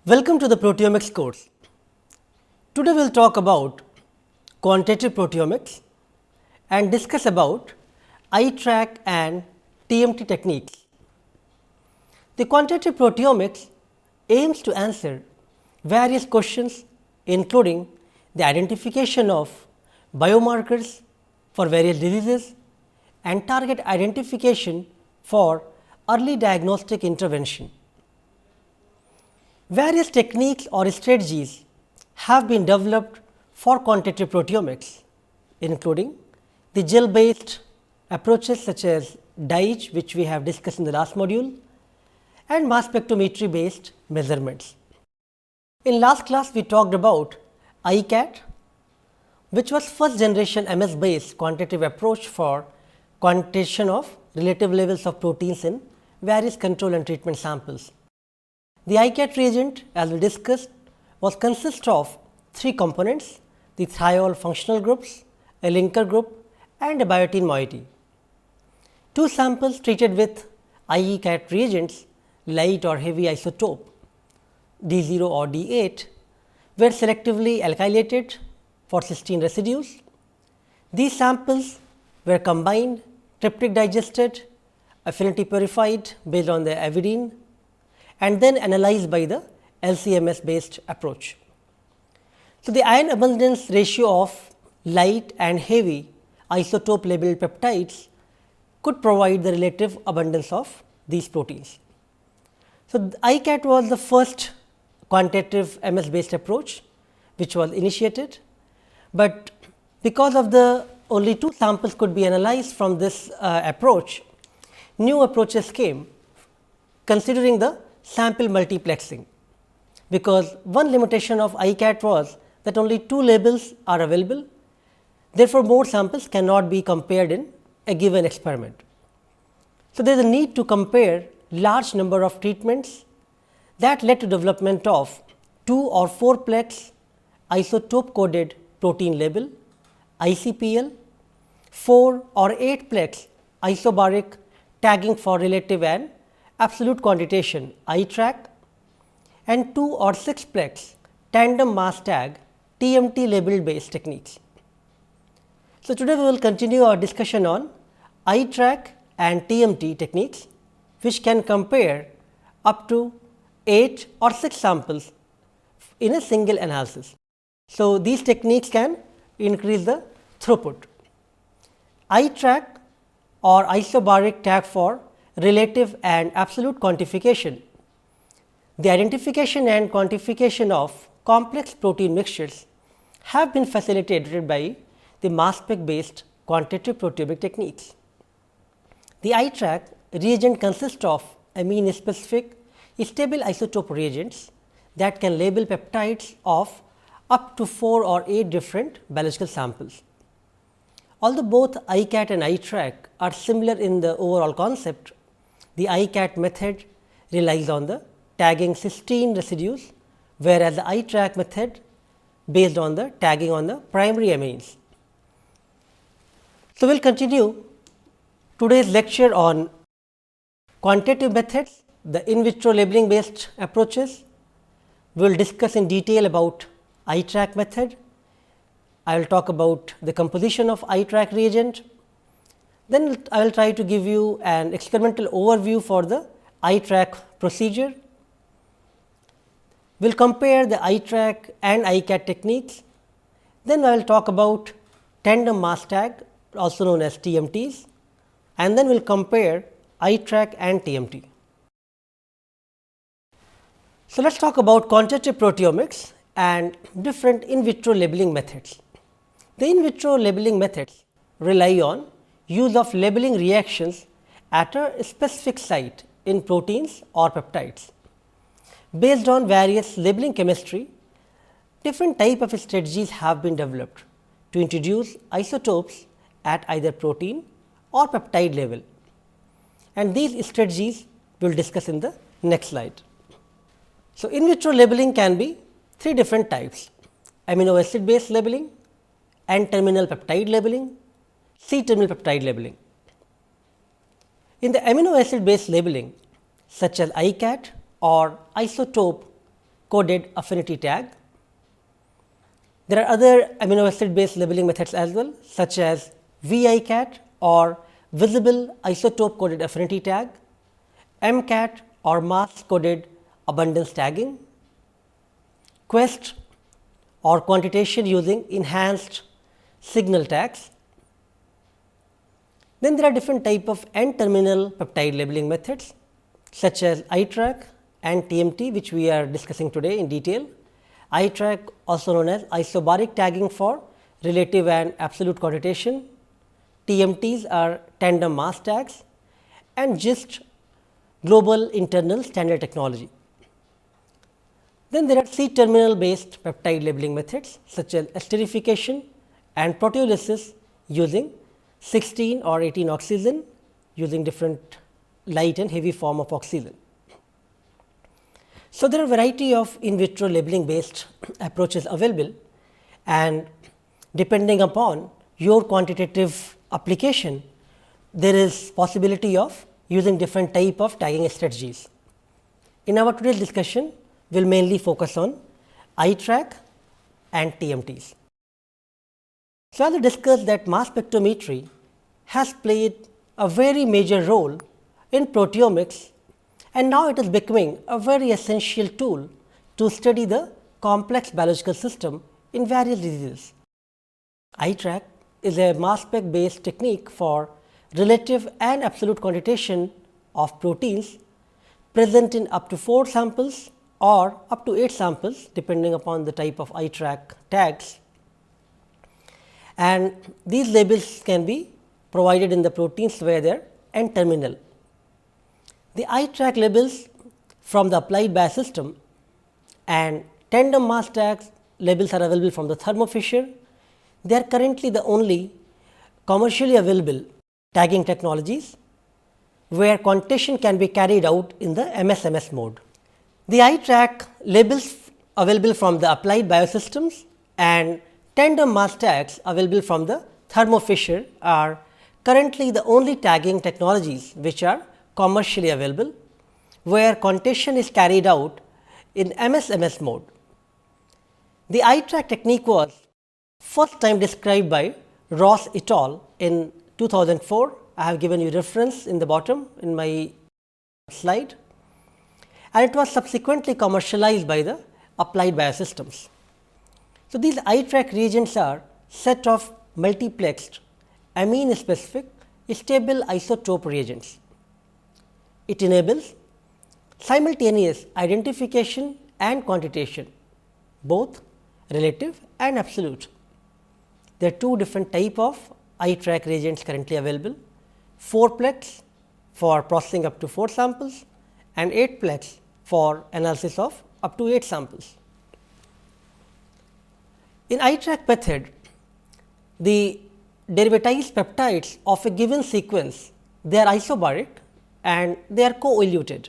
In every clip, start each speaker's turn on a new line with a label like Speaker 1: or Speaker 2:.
Speaker 1: Welcome to the proteomics course. Today we will talk about quantitative proteomics and discuss about iTRAQ and TMT techniques. The quantitative proteomics aims to answer various questions including the identification of biomarkers for various diseases and target identification for early diagnostic intervention. Various techniques or strategies have been developed for quantitative proteomics, including the gel based approaches such as DIGE, which we have discussed in the last module, and mass spectrometry based measurements. In last class, we talked about ICAT, which was first generation MS based quantitative approach for quantitation of relative levels of proteins in various control and treatment samples. The ICAT reagent, as we discussed, was consist of three components: the thiol functional groups, a linker group, and a biotin moiety. Two samples treated with ICAT reagents, light or heavy isotope D0 or D8, were selectively alkylated for cysteine residues. These samples were combined, triptych digested, affinity purified based on the avidine, and then analyzed by the LC-MS based approach. So, the ion abundance ratio of light and heavy isotope labeled peptides could provide the relative abundance of these proteins. So, ICAT was the first quantitative MS based approach which was initiated, but because of the only two samples could be analyzed from this approach, new approaches came considering the sample multiplexing, because one limitation of ICAT was that only two labels are available. Therefore, more samples cannot be compared in a given experiment. So, there is a need to compare large number of treatments. That led to development of 2 or 4 plex isotope coded protein label ICPL, 4 or 8 plex isobaric tagging for relative and absolute quantitation iTRAQ, and 2 or 6 plex tandem mass tag TMT labeled based techniques. So, today we will continue our discussion on iTRAQ and TMT techniques, which can compare up to 8 or 6 samples in a single analysis. So, these techniques can increase the throughput. iTRAQ or isobaric tag for relative and absolute quantification. The identification and quantification of complex protein mixtures have been facilitated by the mass spec based quantitative proteomic techniques. The iTRAQ reagent consists of amine specific stable isotope reagents that can label peptides of up to 4 or 8 different biological samples. Although both ICAT and iTRAQ are similar in the overall concept, the ICAT method relies on the tagging cysteine residues, whereas the iTRAQ method based on the tagging on the primary amines. So, we will continue today's lecture on quantitative methods, the in vitro labeling based approaches. We will discuss in detail about iTRAQ method. I will talk about the composition of iTRAQ reagent. Then I will try to give you an experimental overview for the iTRAQ procedure. We will compare the iTRAQ and ICAT techniques. Then I will talk about tandem mass tag, also known as TMTs, and then we will compare iTRAQ and TMT. So, let us talk about quantitative proteomics and different in vitro labeling methods. The in vitro labeling methods rely on use of labeling reactions at a specific site in proteins or peptides. Based on various labeling chemistry, different type of strategies have been developed to introduce isotopes at either protein or peptide level, and these strategies we will discuss in the next slide. So, in vitro labeling can be 3 different types: amino acid based labeling, N-terminal peptide labeling, C-terminal peptide labeling. In the amino acid based labeling such as ICAT or isotope coded affinity tag. There are other amino acid based labeling methods as well, such as VICAT or visible isotope coded affinity tag, MCAT or mass coded abundance tagging, QUEST or quantitation using enhanced signal tags. Then there are different type of N-terminal peptide labeling methods, such as iTRAQ and TMT, which we are discussing today in detail. iTRAQ, also known as isobaric tagging for relative and absolute quantitation. TMTs are tandem mass tags, and GIST, global internal standard technology. Then there are C-terminal based peptide labeling methods, such as esterification and proteolysis using 16 or 18 oxygen, using different light and heavy form of oxygen. So, there are a variety of in vitro labeling based approaches available, and depending upon your quantitative application, there is possibility of using different type of tagging strategies. In our today's discussion, we will mainly focus on iTRAQ and TMTs. So, as we discussed that mass spectrometry has played a very major role in proteomics, and now it is becoming a very essential tool to study the complex biological system in various diseases. iTRAQ is a mass spec based technique for relative and absolute quantitation of proteins present in up to 4 samples or up to 8 samples, depending upon the type of iTRAQ tags, and these labels can be provided in the proteins where they are N-terminal. The iTRAQ labels from the applied biosystem and tandem mass tags labels are available from the Thermo Fisher. They are currently the only commercially available tagging technologies where quantitation can be carried out in the MS-MS mode. The iTRAQ labels available from the applied biosystems and tandem mass tags available from the Thermo Fisher are currently the only tagging technologies which are commercially available, where quantitation is carried out in MS-MS mode. The iTRAQ technique was first time described by Ross et al. In 2004. I have given you reference in the bottom in my slide, and it was subsequently commercialized by the applied biosystems. So, these iTRAQ reagents are set of multiplexed amine specific stable isotope reagents. It enables simultaneous identification and quantitation, both relative and absolute. There are two different type of iTRAQ reagents currently available: 4-plex for processing up to 4 samples and 8-plex for analysis of up to 8 samples. In iTRAQ method, the derivatized peptides of a given sequence, they are isobaric and they are co-eluted,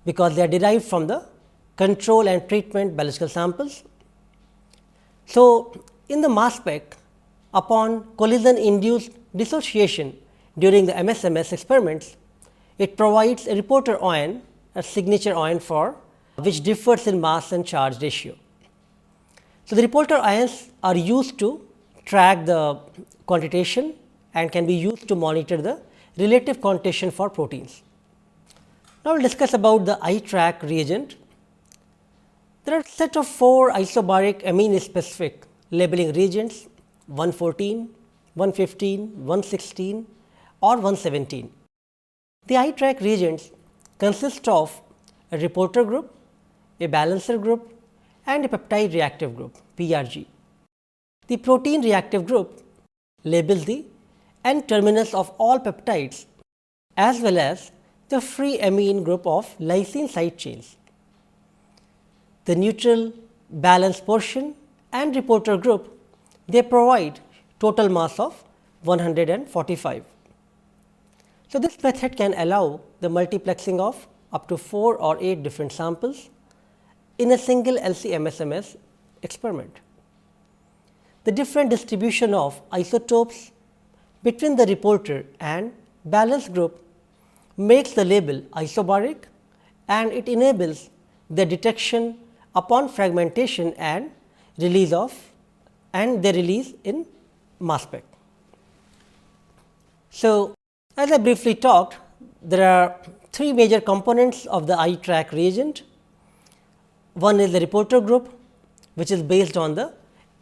Speaker 1: because they are derived from the control and treatment biological samples. So, in the mass spec, upon collision induced dissociation during the MS-MS experiments, it provides a reporter ion, a signature ion for which differs in mass and charge ratio. So, the reporter ions are used to track the quantitation and can be used to monitor the relative quantitation for proteins. Now, we will discuss about the iTRAQ reagent. There are a set of 4 isobaric amine specific labeling reagents: 114, 115, 116 or 117. The iTRAQ reagents consist of a reporter group, a balancer group and a peptide reactive group PRG. The protein reactive group labels the N-terminus of all peptides as well as the free amine group of lysine side chains. The neutral, balance portion and reporter group, they provide total mass of 145. So, this method can allow the multiplexing of up to 4 or 8 different samples in a single LC-MS-MS experiment. The different distribution of isotopes between the reporter and balance group makes the label isobaric, and it enables the detection upon fragmentation and release in mass spec. So, as I briefly talked, there are three major components of the iTRAQ reagent. One is the reporter group, which is based on the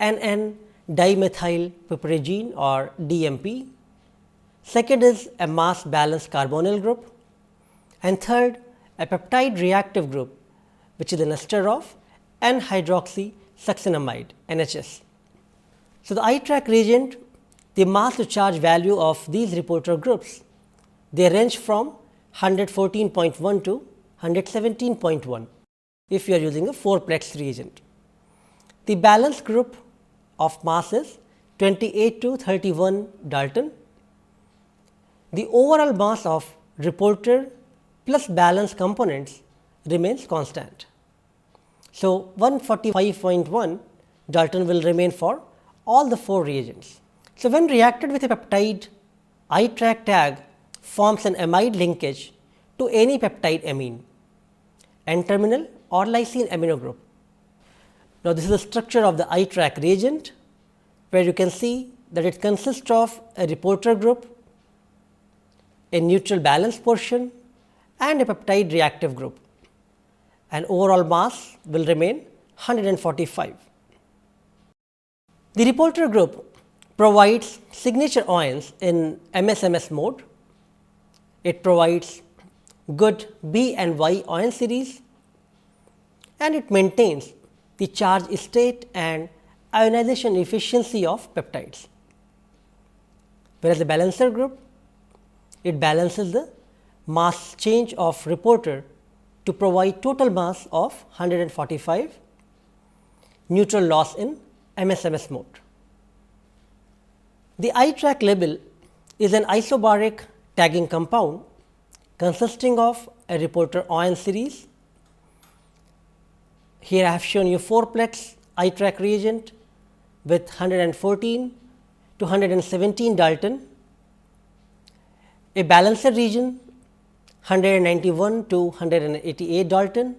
Speaker 1: NN dimethylpiperidine or DMP. Second is a mass balanced carbonyl group, and third a peptide reactive group, which is an ester of N-hydroxysuccinamide NHS. So, the iTRAQ reagent, the mass to charge value of these reporter groups, they range from 114.1 to 117.1 if you are using a 4-plex reagent. The balance group of mass is 28 to 31 Dalton. The overall mass of reporter plus balance components remains constant. So, 145.1 Dalton will remain for all the 4 reagents. So, when reacted with a peptide, iTRAQ tag forms an amide linkage to any peptide amine, N-terminal or lysine amino group. Now, this is the structure of the iTRAQ reagent, where you can see that it consists of a reporter group, a neutral balance portion and a peptide reactive group, and overall mass will remain 145. The reporter group provides signature ions in MS-MS mode. It provides good B and Y ion series, and it maintains the charge state and ionization efficiency of peptides. Whereas, the balancer group, it balances the mass change of reporter to provide total mass of 145, neutral loss in MS-MS mode. The iTRAQ label is an isobaric tagging compound consisting of a reporter ion series. Here I have shown you 4-plex iTRAQ reagent with 114 to 117 Dalton, a balancer region 191 to 188 Dalton.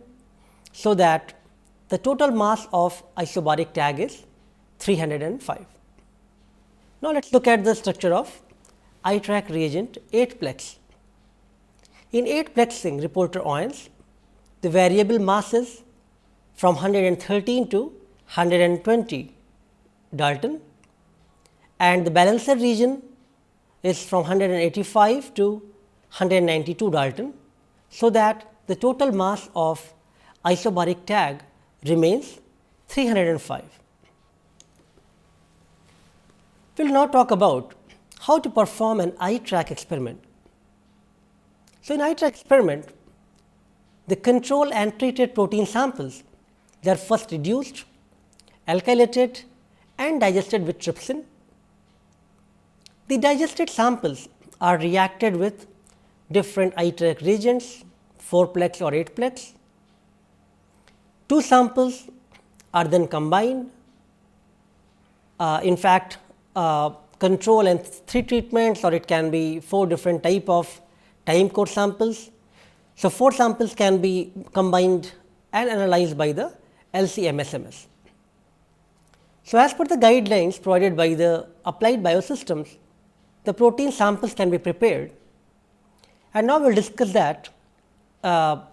Speaker 1: So, that the total mass of isobaric tag is 305. Now, let us look at the structure of iTRAQ reagent 8-plex. In 8-plexing reporter ions, the variable mass is from 113 to 120 Dalton, and the balancer region is from 185 to 192 Dalton. So, that the total mass of isobaric tag remains 305. We will now talk about how to perform an iTRAQ experiment. So, in iTRAQ experiment, the control and treated protein samples, they are first reduced, alkylated and digested with trypsin. The digested samples are reacted with different iTRAQ reagents, 4-plex or 8-plex. 2 samples are then combined. In fact, control and 3 treatments, or it can be 4 different type of time course samples. So, 4 samples can be combined and analyzed by the LC-MS-MS. So, as per the guidelines provided by the Applied Biosystems, the protein samples can be prepared, and now we will discuss that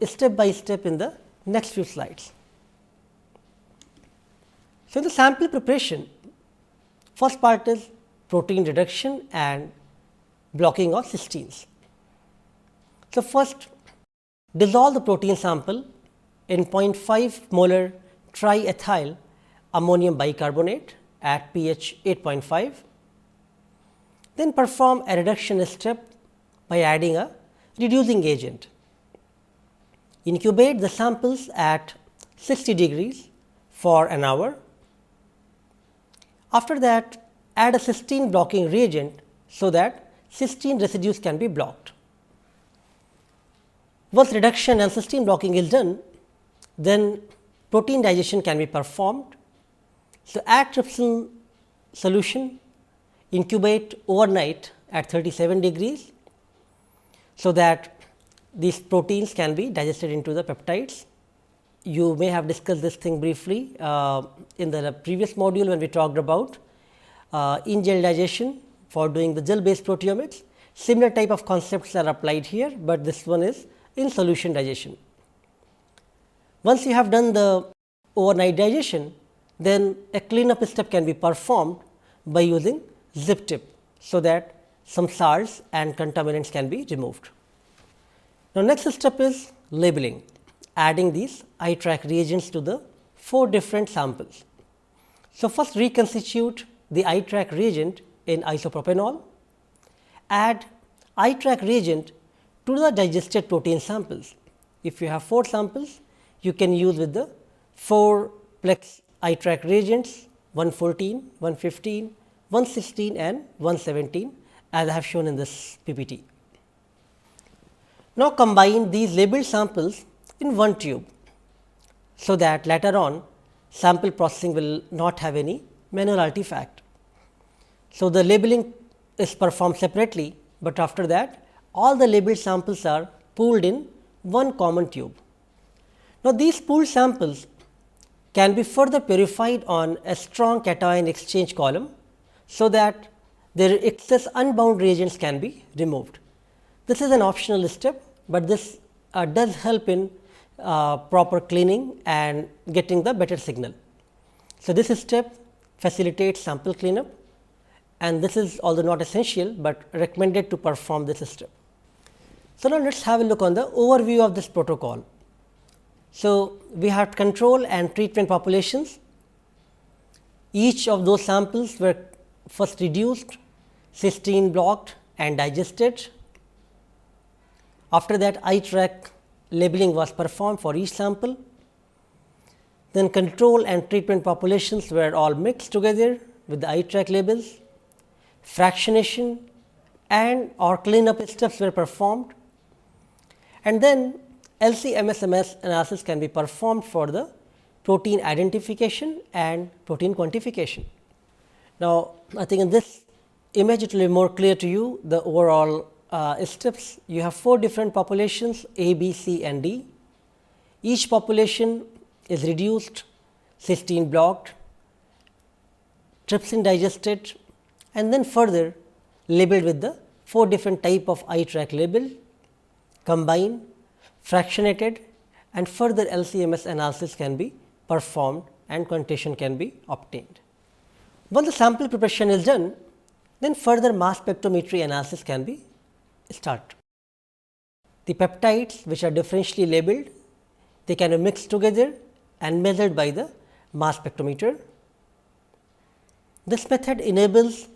Speaker 1: step by step in the next few slides. So, in the sample preparation, first part is protein reduction and blocking of cysteines. So, first dissolve the protein sample in 0.5 molar triethyl ammonium bicarbonate at pH 8.5. Then perform a reduction step by adding a reducing agent. Incubate the samples at 60 degrees for an hour. After that, add a cysteine blocking reagent, so that cysteine residues can be blocked. Once reduction and cysteine blocking is done, then protein digestion can be performed. So, add trypsin solution, incubate overnight at 37 degrees, so that these proteins can be digested into the peptides. you may have discussed this thing briefly in the previous module when we talked about in gel digestion for doing the gel based proteomics. Similar type of concepts are applied here, but this one is in solution digestion. Once you have done the overnight digestion, then a cleanup step can be performed by using zip tip, so that some salts and contaminants can be removed. Now, next step is labeling, adding these iTRAQ reagents to the 4 different samples. So, first reconstitute the iTRAQ reagent in isopropanol, add iTRAQ reagent to the digested protein samples. If you have 4 samples, you can use with the 4 plex iTRAQ reagents 114, 115, 116 and 117 as I have shown in this PPT. Now, combine these labeled samples in one tube, so that later on sample processing will not have any manual artifact. So, the labeling is performed separately, but after that all the labeled samples are pooled in one common tube. Now, these pooled samples can be further purified on a strong cation exchange column, so that their excess unbound reagents can be removed. This is an optional step, but this does help in proper cleaning and getting the better signal. So, this step facilitates sample cleanup, and this is although not essential, but recommended to perform this step. So, now let us have a look on the overview of this protocol. So, we have control and treatment populations. Each of those samples were first reduced, cysteine blocked and digested. After that, iTRAQ labeling was performed for each sample. Then control and treatment populations were all mixed together with the iTRAQ labels. Fractionation and or cleanup steps were performed, and then LC-MS analysis can be performed for the protein identification and protein quantification. Now, I think in this image it will be more clear to you the overall steps. You have 4 different populations A, B, C and D. Each population is reduced, cysteine blocked, trypsin digested, and then further labeled with the 4 different type of iTRAQ label, combined, fractionated, and further LC-MS analysis can be performed and quantitation can be obtained. Once the sample preparation is done, then further mass spectrometry analysis can be started. The peptides which are differentially labeled, they can be mixed together and measured by the mass spectrometer. This method enables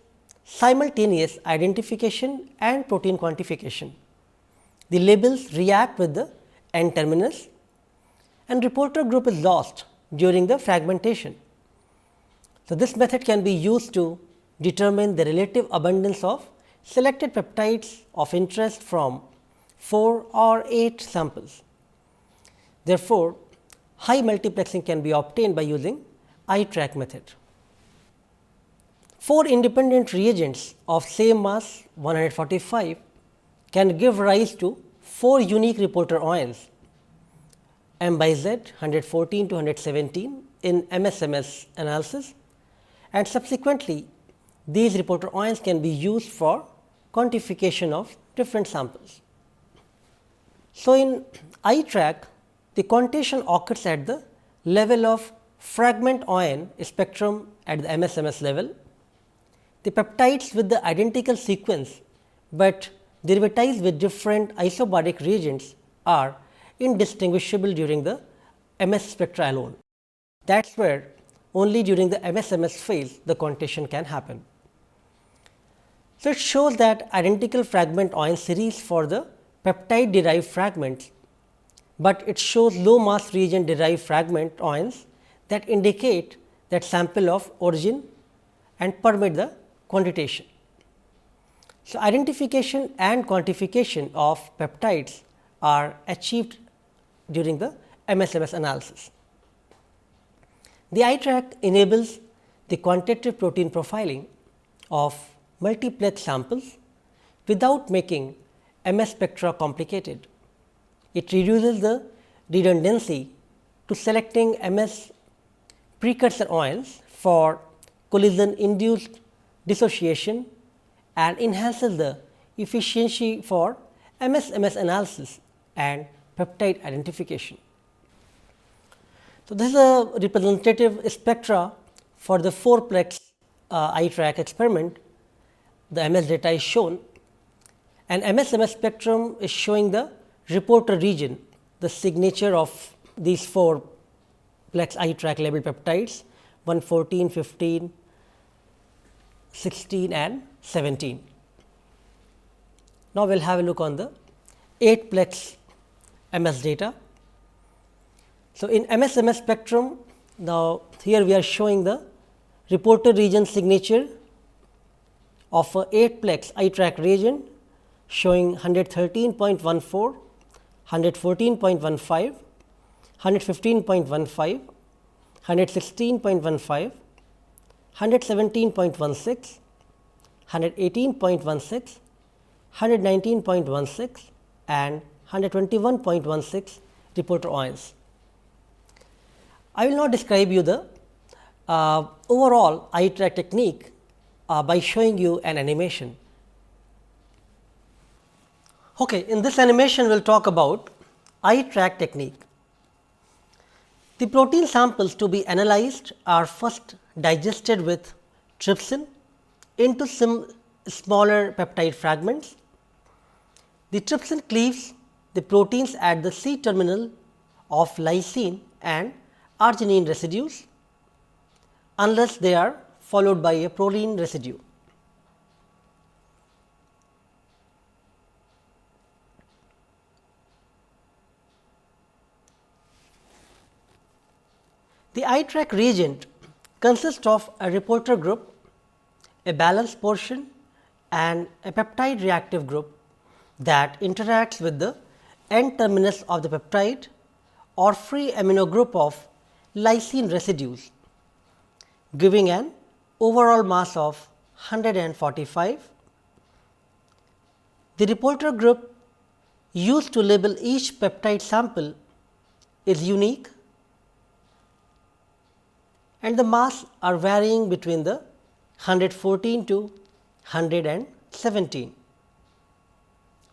Speaker 1: simultaneous identification and protein quantification. The labels react with the N terminus, and reporter group is lost during the fragmentation. So, this method can be used to determine the relative abundance of selected peptides of interest from 4 or 8 samples. Therefore, high multiplexing can be obtained by using iTRAQ method. 4 independent reagents of same mass 145 can give rise to 4 unique reporter ions M by Z 114 to 117 in MS-MS analysis, and subsequently these reporter ions can be used for quantification of different samples. So, in iTRAQ the quantitation occurs at the level of fragment ion spectrum at the MS-MS level. The peptides with the identical sequence, but derivatized with different isobaric reagents are indistinguishable during the MS spectra alone. That is where only during the MS-MS phase the quantitation can happen. So, it shows that identical fragment ion series for the peptide derived fragments, but it shows low mass reagent derived fragment ions that indicate that sample of origin and permit the quantitation. So, identification and quantification of peptides are achieved during the MS-MS analysis. The iTRAQ enables the quantitative protein profiling of multiplex samples without making MS spectra complicated. It reduces the redundancy to selecting MS precursor ions for collision induced dissociation and enhances the efficiency for MS analysis and peptide identification. So, this is a representative spectra for the 4-plex iTRAQ experiment. The MS data is shown, and MS spectrum is showing the reporter region, the signature of these 4-plex iTRAQ labeled peptides 114, 15, 16 and 17. Now, we will have a look on the 8-plex MS data. So, in MS spectrum, now here we are showing the reporter region signature of a 8-plex iTRAQ reagent showing 113.14, 114.15, 115.15, 116.15, 117.16, 118.16, 119.16 and 121.16 reporter ions. I will now describe you the overall iTRAQ technique by showing you an animation. Okay, in this animation we will talk about iTRAQ technique. The protein samples to be analyzed are first digested with trypsin into some smaller peptide fragments. The trypsin cleaves the proteins at the C terminal of lysine and arginine residues, unless they are followed by a proline residue. The iTRAQ reagent consists of a reporter group, a balanced portion and a peptide reactive group that interacts with the N terminus of the peptide or free amino group of lysine residues, giving an overall mass of 145. The reporter group used to label each peptide sample is unique, and the mass are varying between the 114 to 117,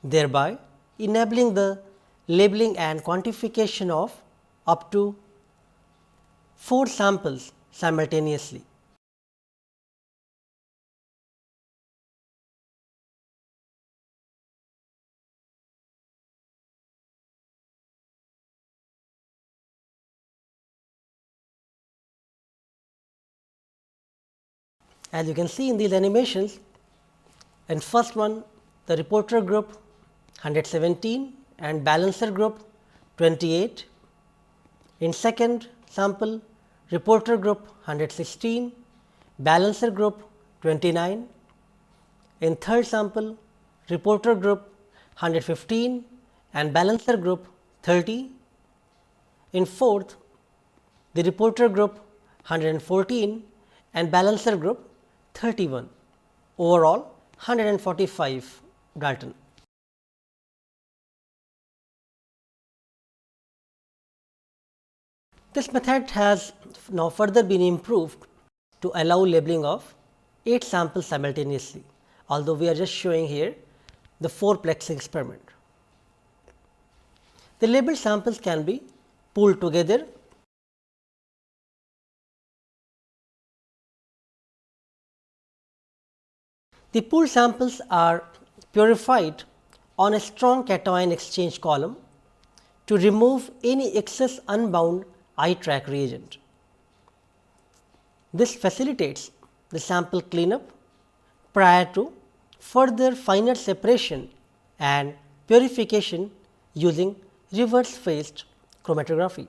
Speaker 1: thereby enabling the labeling and quantification of up to 4 samples simultaneously. As you can see in these animations, in first one the reporter group 117 and balancer group 28. In second sample, reporter group 116, balancer group 29. In third sample, reporter group 115 and balancer group 30. In fourth, the reporter group 114 and balancer group 31, overall 145 Dalton. This method has now further been improved to allow labeling of 8 samples simultaneously, although we are just showing here the 4-plex experiment. The labeled samples can be pooled together . The pooled samples are purified on a strong cation exchange column to remove any excess unbound iTRAQ reagent. This facilitates the sample cleanup prior to further finer separation and purification using reverse phased chromatography.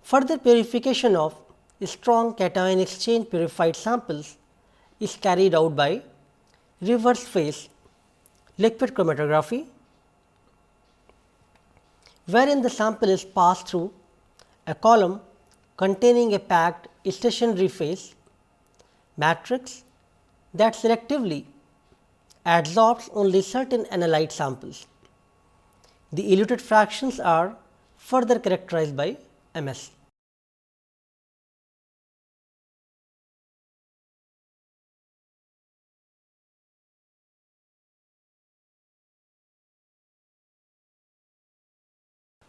Speaker 1: Further purification of strong cation exchange purified samples is carried out by reverse phase liquid chromatography, wherein the sample is passed through a column containing a packed stationary phase matrix that selectively adsorbs only certain analyte samples. The eluted fractions are further characterized by MS.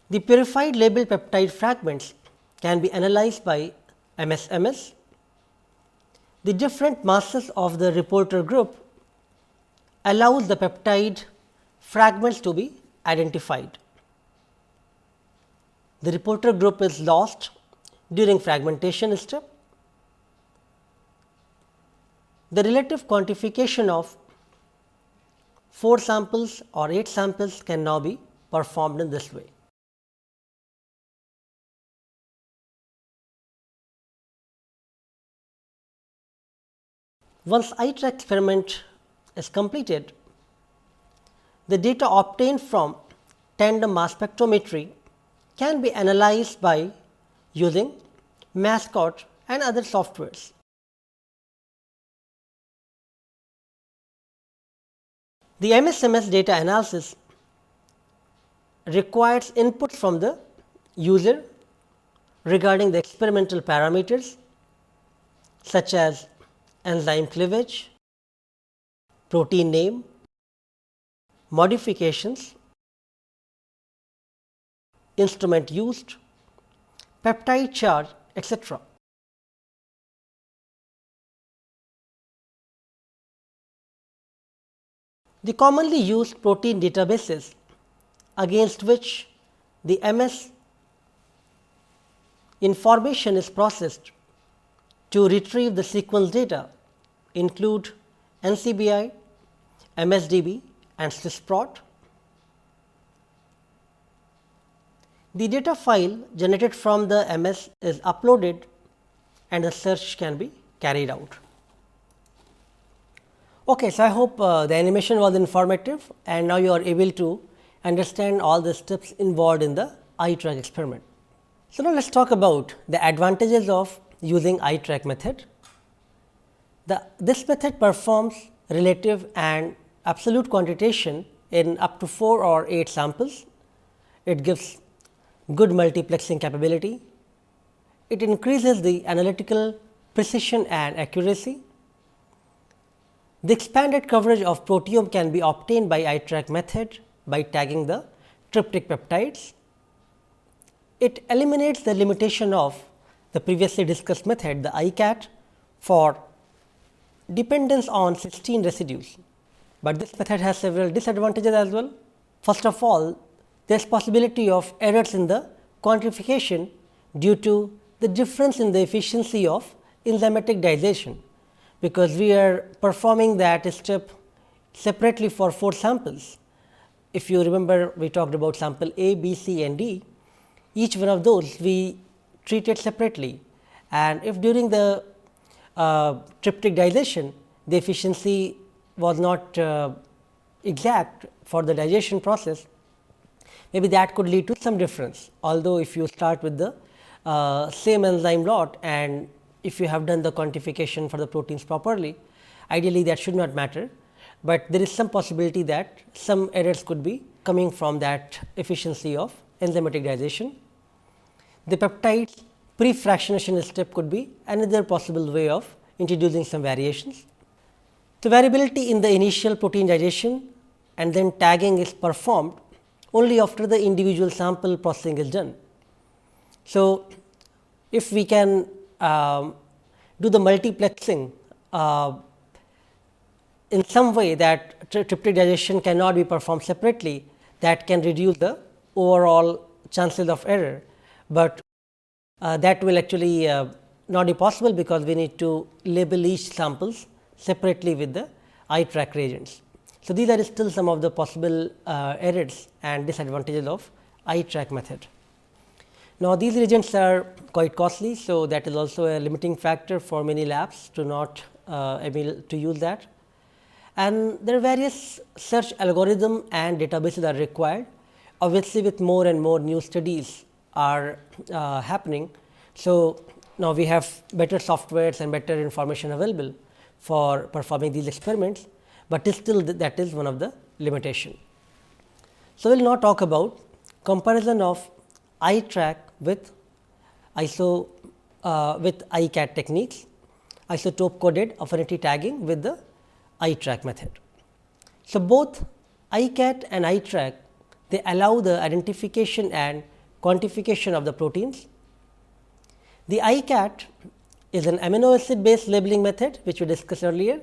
Speaker 1: The purified labeled peptide fragments can be analyzed by MS. The different masses of the reporter group allows the peptide fragments to be identified. The reporter group is lost during fragmentation step. The relative quantification of 4 samples or 8 samples can now be performed in this way. Once iTRAQ experiment is completed, the data obtained from tandem mass spectrometry can be analyzed by using Mascot and other softwares. The MS data analysis requires input from the user regarding the experimental parameters such as enzyme cleavage, protein name, modifications, instrument used, peptide charge, etc. The commonly used protein databases against which the MS information is processed to retrieve the sequence data include NCBI, MSDB and SwissProt. The data file generated from the MS is uploaded and the search can be carried out. Okay, so I hope the animation was informative and now you are able to understand all the steps involved in the iTRAQ experiment. So, now let us talk about the advantages of using iTRAQ method. This method performs relative and absolute quantitation in up to 4 or 8 samples. It gives good multiplexing capability. It increases the analytical precision and accuracy. The expanded coverage of proteome can be obtained by iTRAQ method by tagging the tryptic peptides. It eliminates the limitation of the previously discussed method, the ICAT, for dependence on 16 residues, but this method has several disadvantages as well. First of all, there is possibility of errors in the quantification due to the difference in the efficiency of enzymatic digestion, because we are performing that step separately for 4 samples. If you remember, we talked about sample A, B, C and D. Each one of those we treated separately, and if during the tryptic digestion the efficiency was not exact for the digestion process, maybe that could lead to some difference. Although, if you start with the same enzyme lot and if you have done the quantification for the proteins properly, ideally that should not matter, but there is some possibility that some errors could be coming from that efficiency of enzymatic digestion. The peptide pre-fractionation step could be another possible way of introducing some variations. The variability in the initial protein digestion and then tagging is performed only after the individual sample processing is done. So, if we can do the multiplexing in some way that tryptic digestion cannot be performed separately, that can reduce the overall chances of error, but that will actually not be possible, because we need to label each samples separately with the iTRAQ reagents. So, these are still some of the possible errors and disadvantages of iTRAQ method. Now, these reagents are quite costly, so that is also a limiting factor for many labs to not able to use that. And there are various search algorithm and databases are required. Obviously, with more and more new studies are happening. So, now we have better softwares and better information available for performing these experiments, but still that is one of the limitation. So, we will now talk about comparison of iTRAQ with with ICAT techniques, isotope coded affinity tagging with the iTRAQ method. So, both ICAT and iTRAQ, they allow the identification and quantification of the proteins. The ICAT is an amino acid based labeling method which we discussed earlier,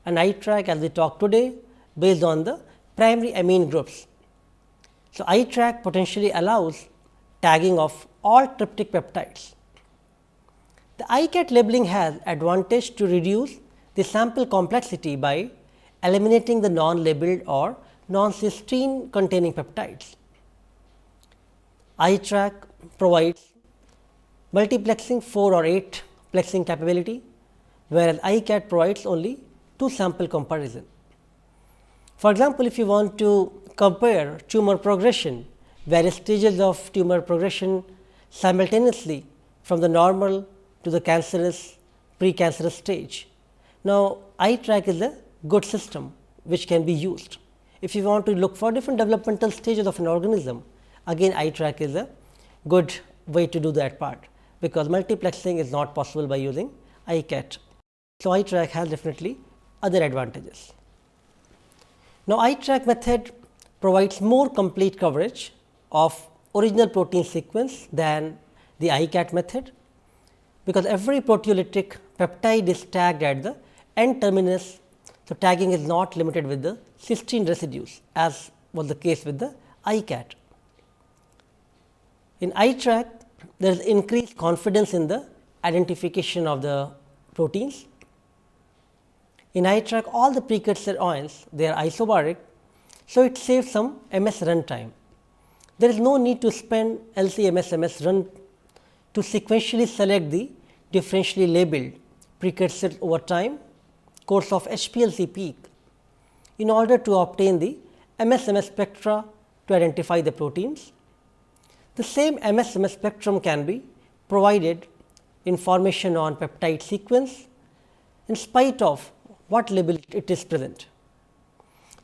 Speaker 1: and iTRAQ as we talk today based on the primary amine groups. So, iTRAQ potentially allows tagging of all tryptic peptides. The ICAT labeling has advantage to reduce the sample complexity by eliminating the non-labeled or non-cysteine containing peptides. iTRAQ provides multiplexing 4 or 8 plexing capability, whereas ICAT provides only 2 sample comparison. For example, if you want to compare tumor progression, various stages of tumor progression simultaneously from the normal to the cancerous, precancerous stage. Now, iTRAQ is a good system which can be used. If you want to look for different developmental stages of an organism, again iTRAQ is a good way to do that part, because multiplexing is not possible by using ICAT. So, iTRAQ has definitely other advantages. Now, iTRAQ method provides more complete coverage of original protein sequence than the ICAT method, because every proteolytic peptide is tagged at the N terminus. So, tagging is not limited with the cysteine residues, as was the case with the ICAT. In iTRAQ, there is increased confidence in the identification of the proteins. In iTRAQ, all the precursor ions, they are isobaric, so it saves some MS run time. There is no need to spend LC-MS run to sequentially select the differentially labeled precursor over time course of HPLC peak in order to obtain the MS spectra to identify the proteins. The same MS spectrum can be provided information on peptide sequence in spite of what label it is present.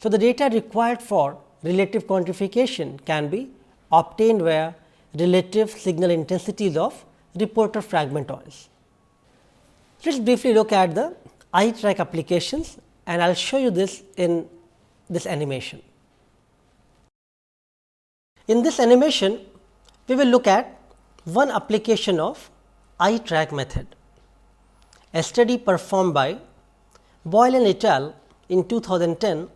Speaker 1: So, the data required for relative quantification can be obtained via relative signal intensities of reporter fragment ions. Let us briefly look at the iTRAQ applications, and I will show you this in this animation. In this animation, we will look at one application of iTRAQ method. A study performed by Boyle and et al. In 2010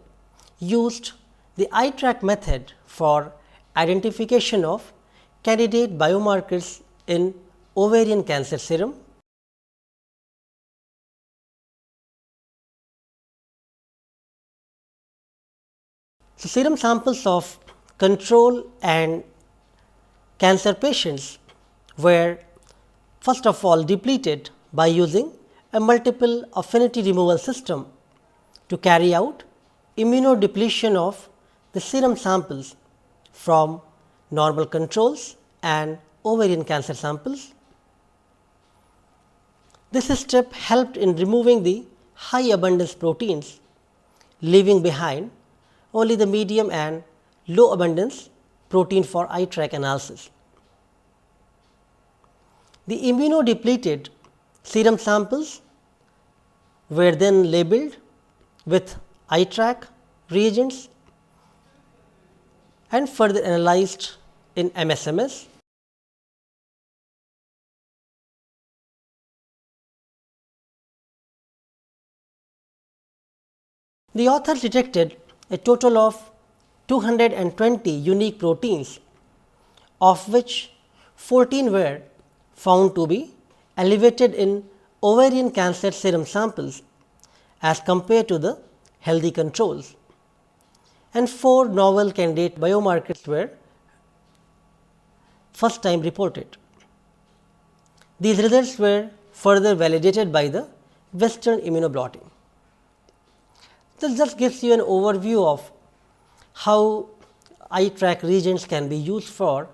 Speaker 1: used the iTRAQ method for identification of candidate biomarkers in ovarian cancer serum. So, serum samples of control and cancer patients were first of all depleted by using a multiple affinity removal system to carry out immunodepletion of the serum samples from normal controls and ovarian cancer samples. This step helped in removing the high abundance proteins, leaving behind only the medium and low abundance protein for iTRAQ analysis. The immunodepleted serum samples were then labeled with iTRAQ reagents and further analyzed in MSMS. The authors detected a total of 220 unique proteins, of which 14 were found to be elevated in ovarian cancer serum samples as compared to the healthy controls, and 4 novel candidate biomarkers were first time reported. These results were further validated by the Western immunoblotting. This just gives you an overview of how iTRAQ reagents can be used for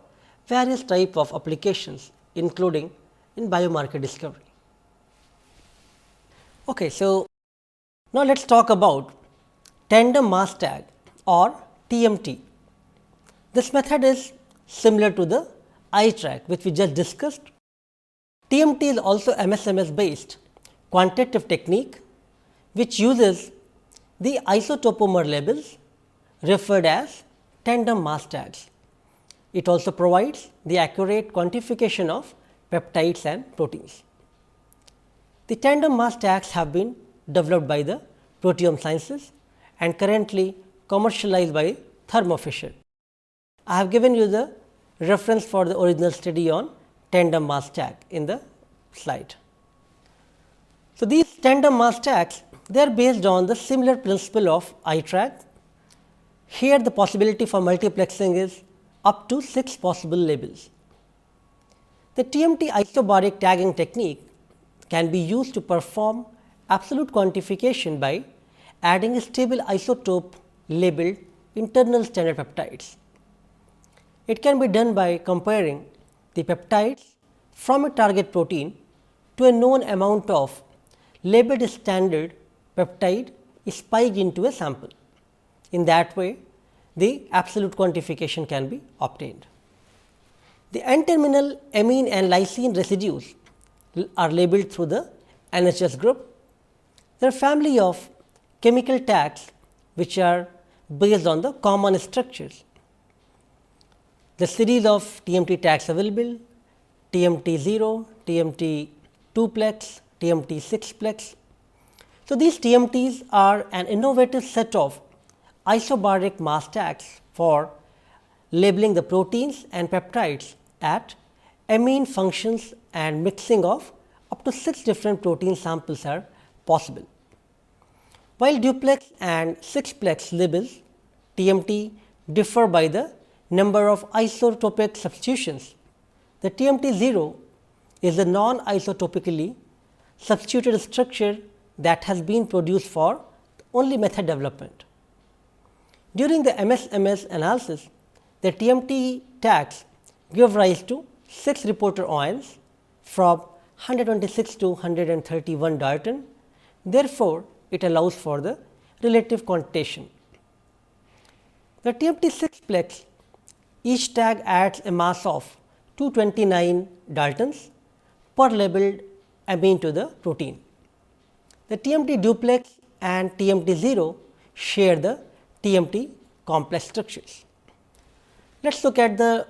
Speaker 1: various type of applications, including in biomarker discovery. Okay, so now let us talk about tandem mass tag or TMT. This method is similar to the iTRAQ, which we just discussed. TMT is also MSMS based quantitative technique, which uses the isotopomer labels referred as tandem mass tags. It also provides the accurate quantification of peptides and proteins. The tandem mass tags have been developed by the Proteome Sciences and currently commercialized by Thermo Fisher. I have given you the reference for the original study on tandem mass tag in the slide. So, these tandem mass tags, they are based on the similar principle of iTRAQ. Here the possibility for multiplexing is up to 6 possible labels. The TMT isobaric tagging technique can be used to perform absolute quantification by adding a stable isotope labeled internal standard peptides. It can be done by comparing the peptides from a target protein to a known amount of labeled standard peptide spiked into a sample. In that way, the absolute quantification can be obtained. The N-terminal amine and lysine residues are labeled through the NHS group. There are family of chemical tags which are based on the common structures. The series of TMT tags available: TMT 0, TMT 2-plex, TMT 6-plex. So, these TMTs are an innovative set of isobaric mass tags for labeling the proteins and peptides at amine functions, and mixing of up to 6 different protein samples are possible. While duplex and 6-plex labels TMT differ by the number of isotopic substitutions, the TMT 0 is a non-isotopically substituted structure that has been produced for only method development. During the MSMS analysis, the TMT tags give rise to 6 reporter ions from 126 to 131 Dalton. Therefore, it allows for the relative quantitation. The TMT 6-plex, each tag adds a mass of 229 Daltons per labeled amine to the protein. The TMT duplex and TMT 0 share the TMT complex structures. Let us look at the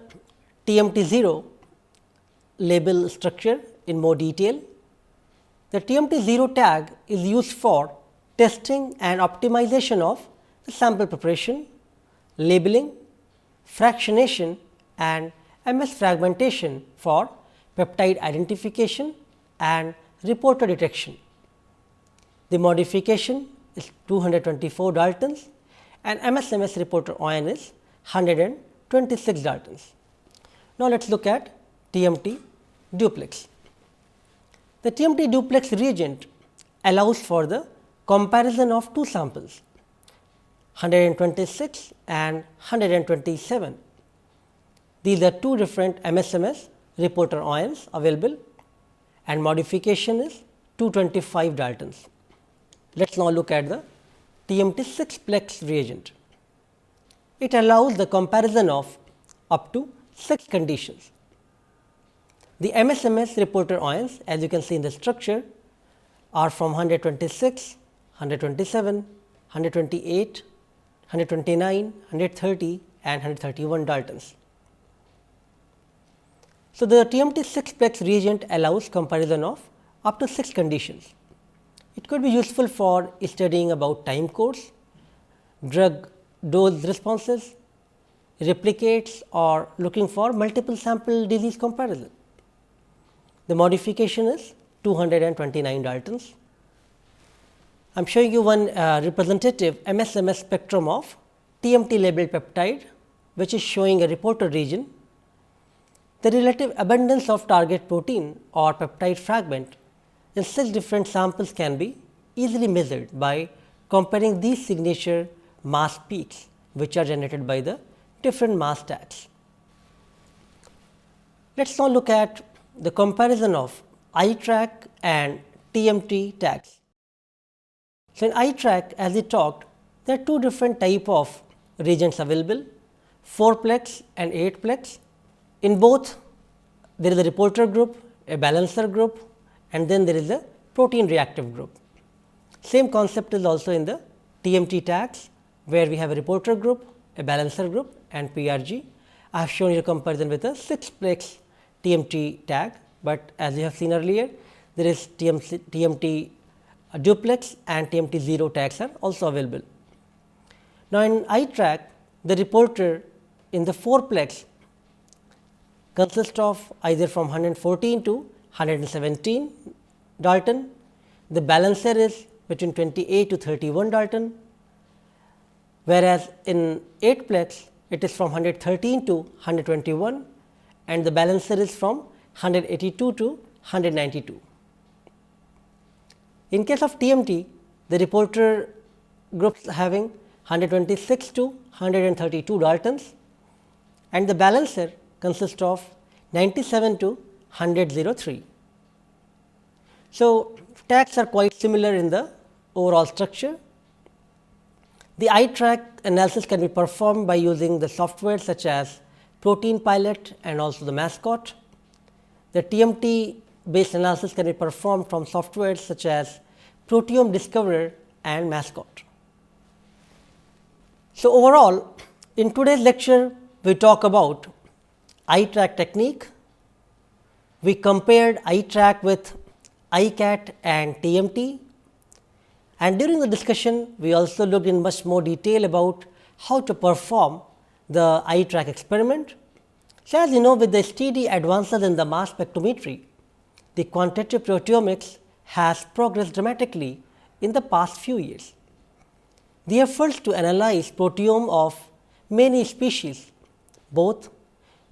Speaker 1: TMT 0 label structure in more detail. The TMT 0 tag is used for testing and optimization of the sample preparation, labeling, fractionation and MS fragmentation for peptide identification and reporter detection. The modification is 224 Daltons and MSMS reporter ion is 126 Daltons. Now, let us look at TMT duplex. The TMT duplex reagent allows for the comparison of 2 samples 126 and 127. These are 2 different MSMS reporter ions available and modification is 225 Daltons. Let us now look at the TMT 6-plex reagent. It allows the comparison of up to 6 conditions. The MSMS reporter ions, as you can see in the structure, are from 126, 127, 128, 129, 130 and 131 Daltons. So, the TMT 6-plex reagent allows comparison of up to 6 conditions. It could be useful for studying about time course, drug dose responses, replicates or looking for multiple sample disease comparison. The modification is 229 Daltons. I am showing you one representative MSMS spectrum of TMT labeled peptide, which is showing a reporter region. The relative abundance of target protein or peptide fragment in 6 different samples can be easily measured by comparing these signature mass peaks, which are generated by the different mass tags. Let us now look at the comparison of iTRAQ and TMT tags. So, in iTRAQ, as we talked, there are 2 different type of reagents available, 4-plex and 8-plex. In both there is a reporter group, a balancer group, and then there is a protein reactive group. Same concept is also in the TMT tags, where we have a reporter group, a balancer group and PRG. I have shown you a comparison with a 6-plex TMT tag, but as you have seen earlier, there is TMT duplex and TMT 0 tags are also available. Now, in iTRAQ, the reporter in the 4-plex consists of either from 114 to 117 Dalton. The balancer is between 28 to 31 Dalton, whereas in 8-plex it is from 113 to 121 and the balancer is from 182 to 192. In case of TMT, the reporter groups having 126 to 132 Daltons and the balancer consists of 97 to 103. So, tags are quite similar in the overall structure. The iTRAQ analysis can be performed by using the software such as Protein Pilot and also the Mascot. The TMT based analysis can be performed from software such as Proteome Discoverer and Mascot. So, overall in today's lecture we talk about iTRAQ technique. We compared iTRAQ with ICAT and TMT, and during the discussion we also looked in much more detail about how to perform the iTRAQ experiment. So, as you know, with the steady advances in the mass spectrometry, the quantitative proteomics has progressed dramatically in the past few years. The efforts to analyze proteome of many species, both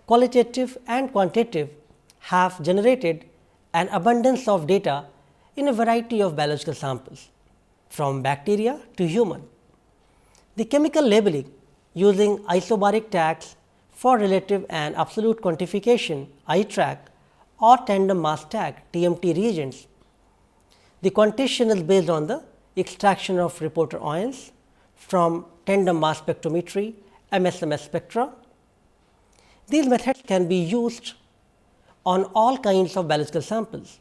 Speaker 1: qualitative and quantitative, have generated an abundance of data in a variety of biological samples, from bacteria to human. The chemical labeling using isobaric tags for relative and absolute quantification iTRAQ or tandem mass tag TMT reagents. The quantitation is based on the extraction of reporter ions from tandem mass spectrometry MSMS spectra. These methods can be used on all kinds of biological samples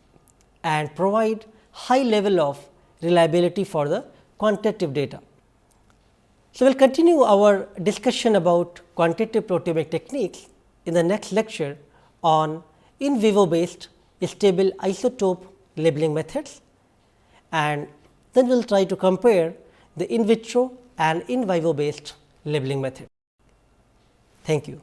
Speaker 1: and provide high level of reliability for the quantitative data. So, we will continue our discussion about quantitative proteomic techniques in the next lecture on in vivo based stable isotope labeling methods, and then we will try to compare the in vitro and in vivo based labeling method. Thank you.